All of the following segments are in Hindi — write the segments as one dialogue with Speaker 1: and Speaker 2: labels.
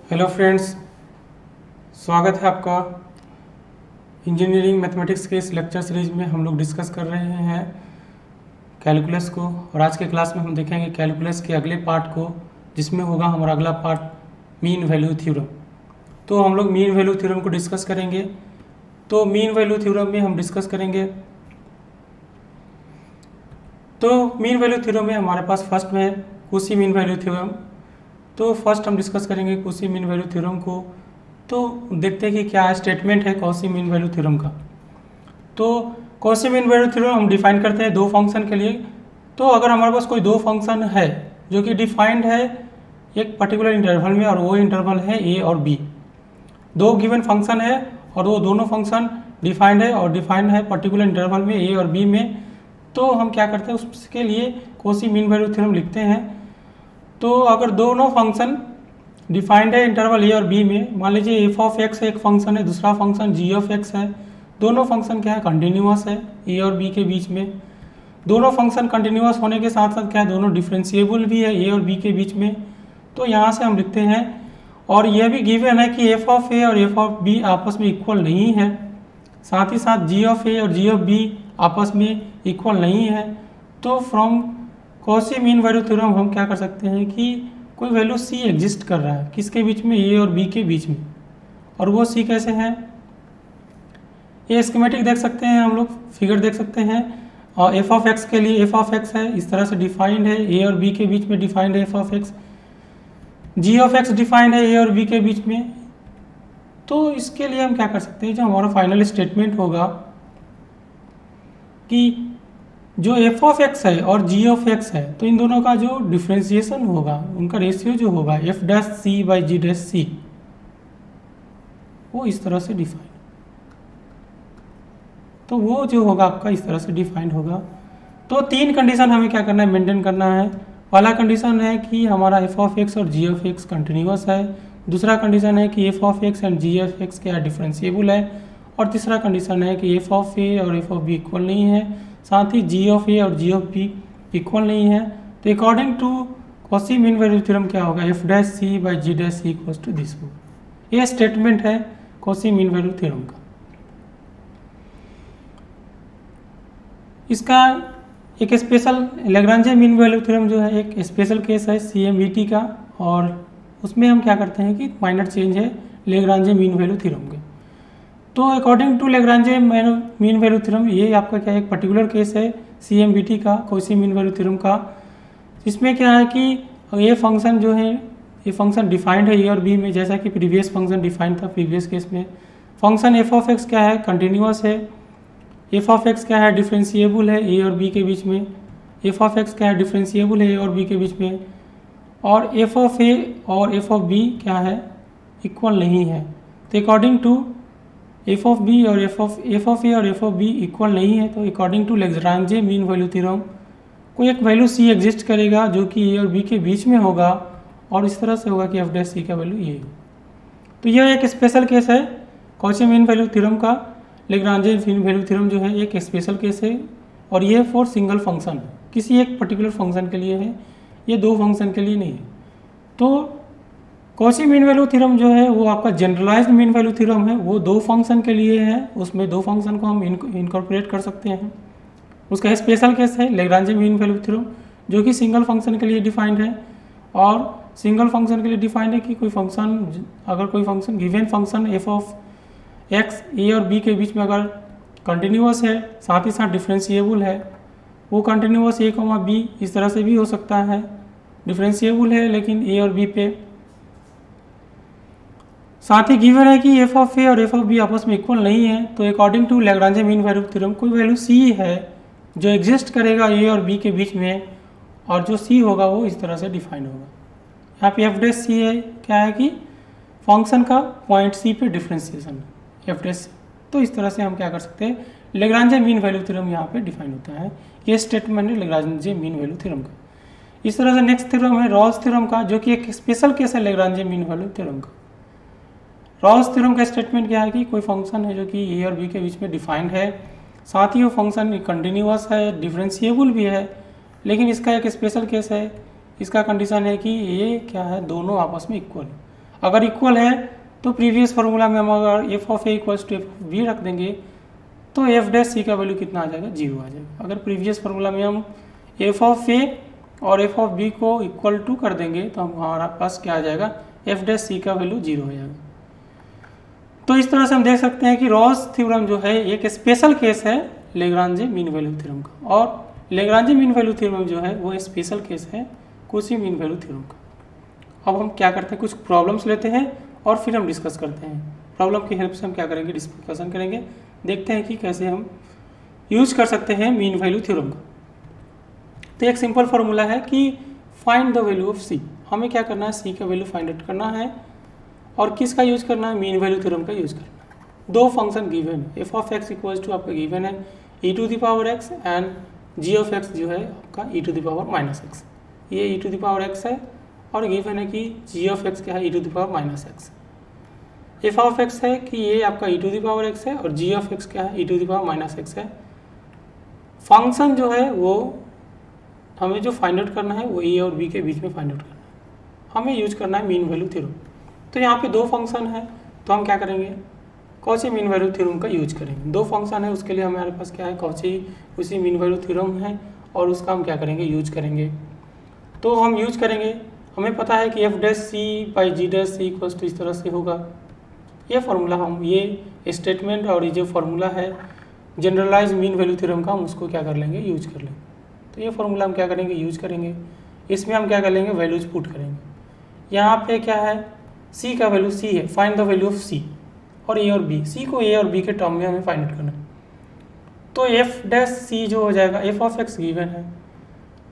Speaker 1: हेलो फ्रेंड्स, स्वागत है आपका। इंजीनियरिंग मैथमेटिक्स के इस लेक्चर सीरीज में हम लोग डिस्कस कर रहे हैं कैलकुलस को। और आज के क्लास में हम देखेंगे कैलकुलस के अगले पार्ट को, जिसमें होगा हमारा अगला पार्ट मीन वैल्यू थ्योरम। तो हम लोग मीन वैल्यू थ्योरम को डिस्कस करेंगे। तो मीन वैल्यू थ्योरम में हम डिस्कस करेंगे, तो मीन वैल्यू थ्योरम में हमारे पास फर्स्ट में कॉची मीन वैल्यू थ्योरम। तो फर्स्ट हम डिस्कस करेंगे कॉची मीन वैल्यू थ्योरम को। तो देखते हैं कि क्या स्टेटमेंट है कॉची मीन वैल्यू थ्योरम का। तो कॉची मीन वैल्यू थ्योरम हम डिफाइन करते हैं दो फंक्शन के लिए। तो अगर हमारे पास कोई दो फंक्शन है जो कि डिफाइंड है एक पर्टिकुलर इंटरवल में, और वो इंटरवल है ए और बी, दो गिवन फंक्शन है और वो दोनों फंक्शन डिफाइंड है और डिफाइंड है पर्टिकुलर इंटरवल में ए और बी में, तो हम क्या करते हैं उसके लिए कॉची मीन वैल्यू थ्योरम लिखते हैं। तो अगर दोनों फंक्शन डिफाइंड है इंटरवल ए और बी में, मान लीजिए एफ ऑफ एक्स एक फंक्शन है, दूसरा फंक्शन जी ऑफ एक्स है, दोनों फंक्शन क्या है कंटिन्यूअस है ए और बी के बीच में। दोनों फंक्शन कंटिन्यूअस होने के साथ साथ क्या है दोनों डिफरेंशिएबल भी है ए और बी के बीच में। तो यहाँ से हम लिखते हैं, और यह भी गिवन है कि एफ ऑफ ए और एफ ऑफ बी आपस में इक्वल नहीं है, साथ ही साथ जी ऑफ ए और जी ऑफ बी आपस में इक्वल नहीं है। तो from Cauchy mean value theorem हम क्या कर सकते हैं कि कोई वैल्यू सी एग्जिस्ट कर रहा है किसके बीच में, ए और बी के बीच में। और वो सी कैसे है, ये स्कीमेटिक देख सकते हैं, हम लोग फिगर देख सकते हैं। और एफ ऑफ एक्स के लिए एफ ऑफ एक्स है, इस तरह से डिफाइंड है, ए और बी के बीच में डिफाइंड है F of X. G of X defined है ए और बी के बीच में। तो इसके लिए हम क्या कर सकते हैं, जो हमारा फाइनल स्टेटमेंट होगा कि जो एफ ऑफ एक्स है और जी ऑफ एक्स है, तो इन दोनों का जो डिफ्रेंसिएशन होगा, उनका रेशियो जो होगा F dash C by G dash C, वो इस तरह से डिफाइन, तो वो जो होगा आपका इस तरह से डिफाइंड होगा। तो तीन कंडीशन हमें क्या करना है, मेंटेन करना है। पहला कंडीशन है कि हमारा एफ ऑफ एक्स और जी ऑफ एक्स कंटिन्यूअस है। दूसरा कंडीशन है कि F of X and G of X क्या डिफरेंशिएबल है। और तीसरा कंडीशन है कि एफ ऑफ ए और एफ ऑफ बी इक्वल नहीं है, साथ ही जी ऑफ ए और जी ऑफ बी इक्वल नहीं है। तो according to Cauchy mean value theorem क्या होगा, F dash C by G dash C equals to this होगा। ये स्टेटमेंट है कॉची मीन वैल्यू थ्योरम का। इसका एक स्पेशल लैग्रांजे मीन वैल्यू थ्योरम जो है एक स्पेशल केस है CMVT का, और उसमें हम क्या करते हैं कि माइनर चेंज है लैग्रांजे मीन वैल्यू थ्योरम के। तो according to Lagrange mean value theorem, ये आपका क्या एक पर्टिकुलर केस है CMVT का, कॉची मीन वैल्यू थ्योरम का। इसमें क्या है कि ये फंक्शन जो है, ये फंक्शन डिफाइंड है ए और बी में, जैसा कि प्रीवियस फंक्शन डिफाइंड था प्रीवियस केस में। फंक्शन एफ ऑफ एक्स क्या है कंटिन्यूअस है, एफ ऑफ एक्स क्या है डिफरेंशिएबल है ए और बी के बीच में, एफ ऑफ एक्स क्या है डिफरेंशिएबल है ए और बी के बीच में, और एफ ऑफ ए और एफ ऑफ बी क्या है इक्वल नहीं है। तो according to F of B और एफ ऑफ ए और एफ ऑफ बी इक्वल नहीं है, तो according to Lagrange mean value theorem कोई एक वैल्यू सी एग्जिस्ट करेगा जो कि ए और बी के बीच में होगा, और इस तरह से होगा कि एफ डैश सी का वैल्यू ये। तो यह एक स्पेशल केस है कॉची मीन वैल्यू थ्योरम का। लैग्रांजे मीन वैल्यू थ्योरम जो है एक स्पेशल केस है, और ये फॉर सिंगल फंक्शन, किसी एक पर्टिकुलर फंक्शन के लिए है, ये दो फंक्शन के लिए नहीं है। तो कॉची मीन वैल्यू थ्योरम जो है वो आपका जनरलाइज्ड मीन वैल्यू थ्योरम है, वो दो फंक्शन के लिए है, उसमें दो फंक्शन को हम इनकॉर्पोरेट कर सकते हैं। उसका स्पेशल केस है लैग्रांजे मीन वैल्यू थ्योरम, जो कि सिंगल फंक्शन के लिए डिफाइंड है। और सिंगल फंक्शन के लिए डिफाइंड है कि कोई फंक्शन, अगर कोई function given function F of X A और बी के बीच में अगर कंटिन्यूअस है, साथ ही साथ डिफरेंशिएबल है, वो कंटिन्यूअस ए कॉमा बी इस तरह से भी हो सकता है, डिफरेंशिएबल है लेकिन ए और बी पे, साथ ही गिवन है कि एफ ऑफ ए और एफ ऑफ बी आपस में इक्वल नहीं है। तो according to Lagrange mean value theorem कोई वैल्यू सी है जो एग्जिस्ट करेगा ए और बी के बीच में, और जो सी होगा वो इस तरह से डिफाइन होगा। यहाँ पे एफ डैश सी है, क्या है कि फंक्शन का पॉइंट सी पे डिफरेंशिएशन एफ डैश सी। तो इस तरह से हम क्या कर सकते हैं, लैग्रांजे मीन वैल्यू थ्योरम यहाँ पे डिफाइन होता है। ये स्टेटमेंट है लैग्रांजे मीन वैल्यू थ्योरम का। इस तरह से नेक्स्ट थ्योरम है रॉल्स थ्योरम का, जो कि एक स्पेशल केस है लैग्रांजे मीन वैल्यू थ्योरम का। रॉल्स थ्योरम का स्टेटमेंट क्या है कि कोई फंक्शन है जो कि ए और बी के बीच में डिफाइंड है, साथ ही वो फंक्शन कंटिन्यूअस है, डिफरेंशिएबल भी है, लेकिन इसका एक स्पेशल केस है, इसका कंडीशन है कि ये क्या है दोनों आपस में इक्वल। अगर इक्वल है तो प्रीवियस फार्मूला में हम अगर F of A equals to F of B रख देंगे तो एफ डैश सी का वैल्यू कितना आ जाएगा, 0 आ जाएगा। अगर प्रीवियस फार्मूला में हम एफ ऑफ ए और एफ ऑफ बी को इक्वल टू कर देंगे तो हमारा पास क्या आ जाएगा, एफ डैश सी का वैल्यू 0 हो जाएगा। तो इस तरह से हम देख सकते हैं कि रॉस थ्योरम जो है एक स्पेशल केस है लेग्रांजे मीन वैल्यू थ्योरम का, और लेग्रांजे मीन वैल्यू थ्योरम जो है वो स्पेशल केस है कोशी मीन वैल्यू थ्योरम का। अब हम क्या करते हैं, कुछ प्रॉब्लम्स लेते हैं और फिर हम डिस्कस करते हैं। प्रॉब्लम की हेल्प से हम क्या करेंगे, डिस्कशन करेंगे, देखते हैं कि कैसे हम यूज कर सकते हैं मीन वैल्यू थ्योरम का। तो एक सिंपल फार्मूला है कि फाइंड द वैल्यू ऑफ सी। हमें क्या करना है, सी का वैल्यू फाइंड आउट करना है और किसका यूज करना है, मीन वैल्यू थ्योरम का यूज करना है। दो फंक्शन गिवन है, F of X equals to आपका गिवन है E to the power X and G of X जो है आपका E to the power minus X. ये E to the power X है और गिवन है कि जी ऑफ एक्स क्या है, E to the power minus X. F of X है कि ये आपका E to the power X है और जी ऑफ एक्स क्या है, E to the power minus X है। फंक्शन जो है वो हमें जो फाइंड आउट करना है वो ए और बी के बीच में फाइंड आउट करना है, हमें यूज करना है मीन वैल्यू थ्योरम। तो यहाँ पे दो फंक्शन है तो हम क्या करेंगे, कॉची मीन वैल्यू थ्योरम का यूज करेंगे। दो फंक्शन है उसके लिए हमारे पास क्या है, कॉची उसी मीन वैल्यू थ्योरम है और उसका हम क्या करेंगे, यूज करेंगे। तो हम यूज करेंगे, हमें पता है कि F dash C by G dash C equals to इस तरह से होगा। ये फार्मूला हम ये स्टेटमेंट और ये जो फार्मूला है जनरलाइज मीन वैल्यू थ्योरम का, हम उसको क्या कर लेंगे, यूज कर लेंगे। तो ये फार्मूला हम क्या करेंगे, यूज करेंगे। इसमें हम क्या कर लेंगे, वैल्यूज पुट करेंगे। यहाँ पे क्या है, सी का वैल्यू सी है, फाइंड द वैल्यू ऑफ सी, और ए और बी, सी को ए और बी के टर्म में हमें फाइंड आउट करना है। तो एफ डैश सी जो हो जाएगा, एफ ऑफ एक्स गिवन है,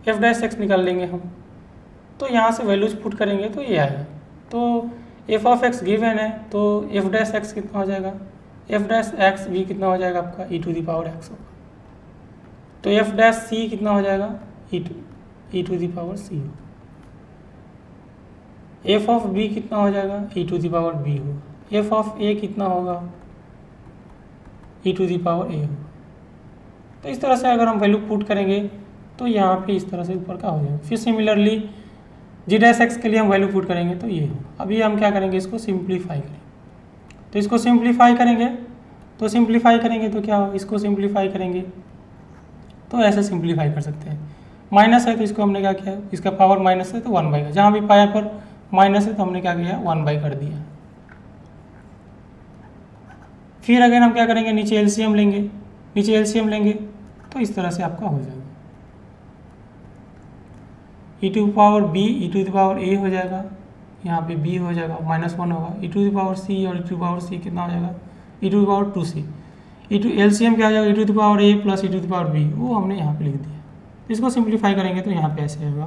Speaker 1: एफ डैश एक्स निकाल लेंगे हम, तो यहाँ से वैल्यूज पुट करेंगे तो ये आएगा। तो एफ ऑफ एक्स गिवन है तो एफ डैश एक्स कितना हो जाएगा, एफ डैश एक्स भी कितना हो जाएगा आपका E to the power x होगा। तो एफ डैश सी कितना हो जाएगा, ई टू द पावर सी होगा। एफ ऑफ बी कितना हो जाएगा, E to the power B होगा। एफ ऑफ ए कितना होगा, ई टू द पावर ए होगा। तो इस तरह से अगर हम वैल्यू पुट करेंगे तो यहाँ पे इस तरह से ऊपर का हो जाएगा। फिर सिमिलरली जी डैश एक्स के लिए हम वैल्यू पुट करेंगे तो ये होगा। अभी हम क्या करेंगे, इसको सिंप्लीफाई करेंगे। तो इसको सिंप्लीफाई करेंगे तो क्या हो, इसको सिंप्लीफाई करेंगे तो ऐसे सिंप्लीफाई कर सकते हैं। माइनस है तो इसको हमने क्या किया, इसका पावर माइनस है तो 1 बाई का, जहाँ भी पाया पर माइनस है तो हमने क्या किया, 1 बाई कर दिया। फिर अगर हम क्या करेंगे, नीचे एलसीएम लेंगे तो इस तरह से आपका हो जाएगा, E to power B E to the power A हो जाएगा, यहाँ पे बी हो जाएगा, -1 होगा, E to the power C और E to the power C कितना हो जाएगा, E to the power 2c। E to LCM क्या हो जाएगा, E to the power A plus E to the power B, वो हमने यहाँ पे लिख दिया। इसको सिंप्लीफाई करेंगे तो यहाँ पे ऐसे होगा।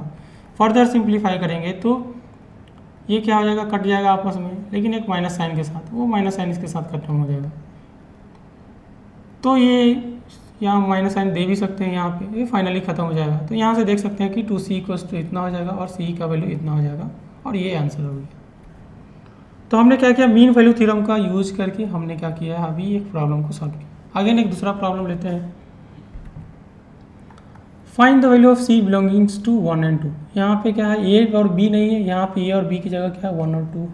Speaker 1: फर्दर सिंप्लीफाई करेंगे तो ये क्या हो जाएगा, कट जाएगा आपस में, लेकिन एक माइनस साइन के साथ, वो माइनस साइन इसके साथ खत्म हो जाएगा। तो ये यहाँ माइनस साइन दे भी सकते हैं, यहाँ पे ये फाइनली खत्म हो जाएगा। तो यहाँ से देख सकते हैं कि 2c इक्वल्स टू इतना हो जाएगा और c का वैल्यू इतना हो जाएगा और ये आंसर हो गया। तो हमने क्या किया, मीन वैल्यू थ्योरम का यूज करके हमने क्या किया, अभी एक प्रॉब्लम को सॉल्व किया। अगेन एक दूसरा प्रॉब्लम लेते हैं। Find the value of c belongings to 1 and 2। यहाँ पे क्या है, a और b नहीं है, यहाँ पे a और b की जगह क्या है, 1 और 2।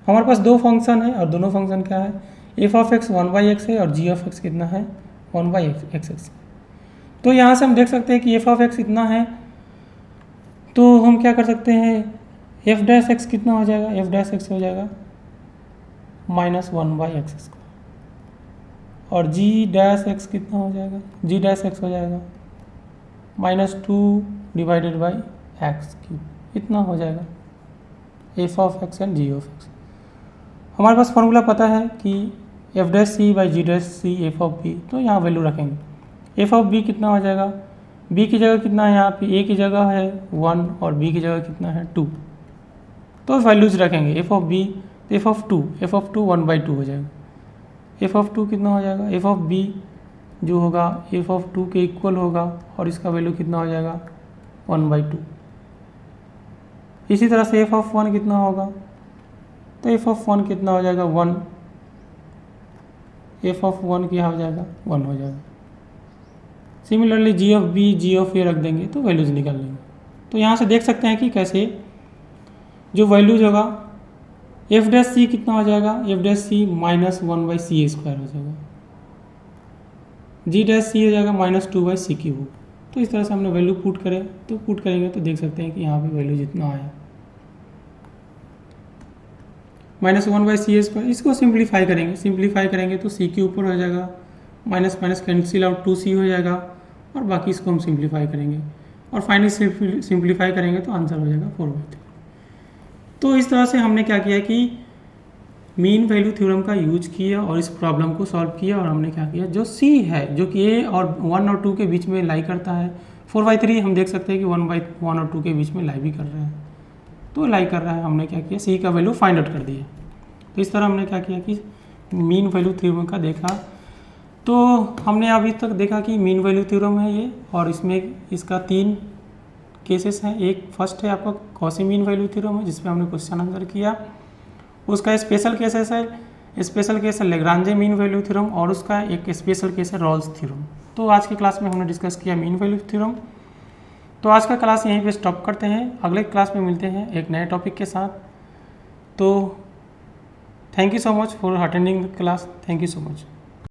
Speaker 1: हमारे पास दो फंक्शन है और दोनों फंक्शन क्या है, एफ ऑफ एक्स 1/x है और जी ऑफ एक्स कितना है, 1/x। तो यहाँ से हम देख सकते हैं कि एफ ऑफ एक्स इतना है, तो हम क्या कर सकते हैं, एफ डैश एक्स कितना हो जाएगा, एफ डैश एक्स हो जाएगा -1/x और जी डैश एक्स कितना हो जाएगा, जी डैश एक्स हो जाएगा -2 डिवाइडेड बाई x3, इतना हो जाएगा F of X and G of X. हमारे पास फॉर्मूला पता है कि F dash C by G dash C F of B, तो यहाँ वैल्यू रखेंगे। एफ ऑफ बी कितना हो जाएगा, बी की जगह कितना है, यहाँ पे ए की जगह है 1 और बी की जगह कितना है 2, तो वैल्यूज रखेंगे। F of B, F of 2 1/2 हो जाएगा। एफ ऑफ 2 कितना हो जाएगा, एफ ऑफ बी जो होगा एफ ऑफ 2 के इक्वल होगा और इसका वैल्यू कितना हो जाएगा 1/2। इसी तरह से एफ ऑफ 1 कितना होगा, तो एफ ऑफ 1 कितना हो जाएगा 1, एफ ऑफ 1 क्या हो जाएगा 1 हो जाएगा। Similarly G of B G of A रख देंगे तो वैल्यूज निकाल लेंगे। तो यहाँ से देख सकते हैं कि कैसे जो वैल्यूज होगा एफ डैश सी कितना हो जाएगा, एफ डैश सी -1/c² हो जाएगा, जी डैश सी हो जाएगा -2/c³। तो इस तरह से हमने वैल्यू पुट करें, तो पुट करेंगे तो देख सकते हैं कि यहाँ पे वैल्यू जितना आया -1/c²। इसको सिंप्लीफाई करेंगे तो सी के ऊपर हो जाएगा, minus minus cancel out 2c हो जाएगा, और बाकी इसको हम सिंप्लीफाई करेंगे, और फाइनली सिंप्लीफाई करेंगे तो आंसर हो जाएगा 4/3। तो इस तरह से हमने क्या किया कि मीन वैल्यू थ्योरम का यूज किया और इस प्रॉब्लम को सॉल्व किया, और हमने क्या किया, जो सी है जो कि ए और 1 और 2 के बीच में लाई करता है, 4/3 हम देख सकते हैं कि 1 और 2 के बीच में लाई भी कर रहा है, तो लाई कर रहा है, हमने क्या किया, सी का वैल्यू फाइंड आउट कर दिया। तो इस तरह हमने क्या किया कि मीन वैल्यू थ्योरम का देखा। तो हमने अभी तक देखा कि मीन वैल्यू थ्योरम है ये, और इसमें इसका 3 केसेस हैं। एक फर्स्ट है आपका कॉची मीन वैल्यू थ्योरम है, जिसपे हमने क्वेश्चन आंसर किया। उसका स्पेशल केसेस है, स्पेशल केस है लेग्रांजे मीन वैल्यू थ्योरम, और उसका एक स्पेशल केस है रॉल्स थ्योरम। तो आज की क्लास में हमने डिस्कस किया मीन वैल्यू थ्योरम। तो आज का क्लास यहीं पे स्टॉप करते हैं, अगले क्लास में मिलते हैं एक नए टॉपिक के साथ। तो thank you so much for attending the class, thank you so much.